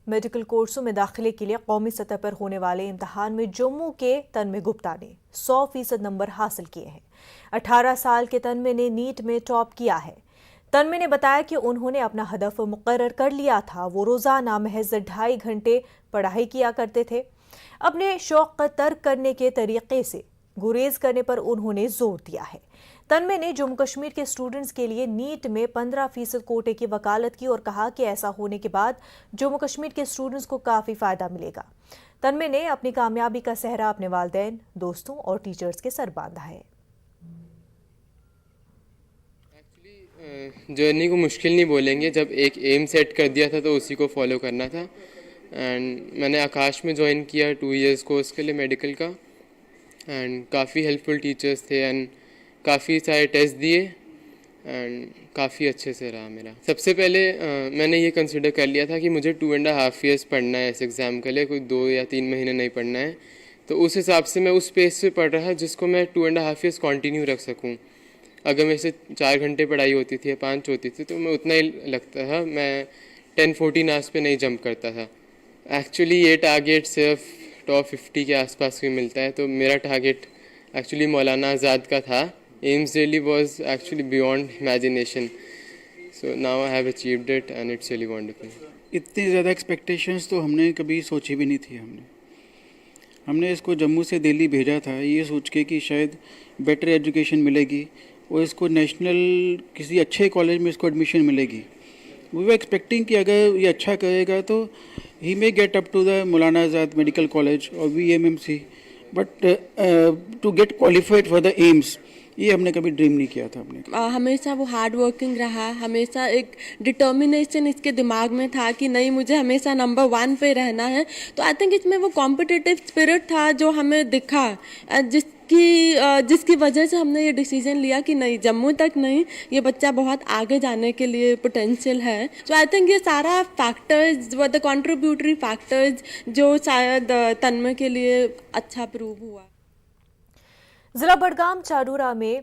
Medical कोर्सों में दाखिले के लिए कौमी सतह पर होने वाले इम्तिहान में जम्मू के तन्मय गुप्ता ने 100% नंबर हासिल किए हैं। 18 साल के तन्मय ने नीट में टॉप किया है। तन्मय ने बताया कि उन्होंने अपना हदफ मुकर्रर कर लिया था। वो रोजाना महज 2.5 घंटे पढ़ाई किया करते थे। अपने शौक का तर्क करने के तरीके से गुरेज करने पर उन्होंने जोर दिया है। तन्मय ने जम्मू कश्मीर के स्टूडेंट्स के लिए नीट में 15% कोटे की वकालत की और कहा कि ऐसा होने के बाद जम्मू कश्मीर के स्टूडेंट्स को काफी फायदा मिलेगा। तन्मय ने अपनी कामयाबी का सेहरा अपने वालिदैन, दोस्तों और टीचर्स के सर बांधा है। जर्नी को मुश्किल नहीं बोलेंगे, जब एक एम सेट कर दिया था तो उसी को फॉलो करना था। एंड मैंने आकाश में ज्वाइन किया 2 इयर्स कोर्स के लिए मेडिकल का। एंड काफ़ी हेल्पफुल टीचर्स थे एंड काफ़ी सारे टेस्ट दिए एंड काफ़ी अच्छे से रहा मेरा। सबसे पहले मैंने ये कंसिडर कर लिया था कि मुझे 2.5 ईयर्स पढ़ना है इस एग्ज़ाम के लिए, कोई 2 या 3 महीने नहीं पढ़ना है। तो उस हिसाब से मैं उस पेस पे पढ़ रहा जिसको मैं 2.5 ईयर्स कंटिन्यू रख सकूं। अगर मेरे से 4 घंटे पढ़ाई होती थी या 5 होती थी तो मैं उतना ही लगता था, मैं 10-14 आवर्स पे नहीं जंप करता था। एक्चुअली ये टारगेट सिर्फ टॉप 50 के आसपास ही मिलता है, तो मेरा टारगेट एक्चुअली मौलाना आज़ाद का था। AIIMS Delhi was actually beyond imagination. So now I have achieved it and it's really wonderful. इतनी ज़्यादा एक्सपेक्टेशंस तो हमने कभी सोची भी नहीं थी। हमने इसको जम्मू से दिल्ली भेजा था ये सोच के कि शायद बेटर एजुकेशन मिलेगी और इसको नेशनल किसी अच्छे कॉलेज में इसको एडमिशन मिलेगी। वी वर एक्सपेक्टिंग कि अगर ये अच्छा करेगा तो ही may get up to the Maulana Azad medical college और VMMC, but to get qualified for the AIIMS ये हमने कभी ड्रीम नहीं किया था। हमने हमेशा वो हार्ड वर्किंग रहा, हमेशा एक डिटर्मिनेशन इसके दिमाग में था कि नहीं मुझे हमेशा नंबर 1 पे रहना है। तो आई थिंक इसमें वो कॉम्पिटिटिव स्पिरिट था जो हमें दिखा, जिसकी वजह से हमने ये डिसीजन लिया कि नहीं जम्मू तक नहीं, ये बच्चा बहुत आगे जाने के लिए पोटेंशियल है। सो आई थिंक ये सारा फैक्टर्स व द कंट्रीब्यूटरी फैक्टर्स जो शायद तन्मय के लिए अच्छा प्रूव हुआ। जिला बडगाम चारूरा में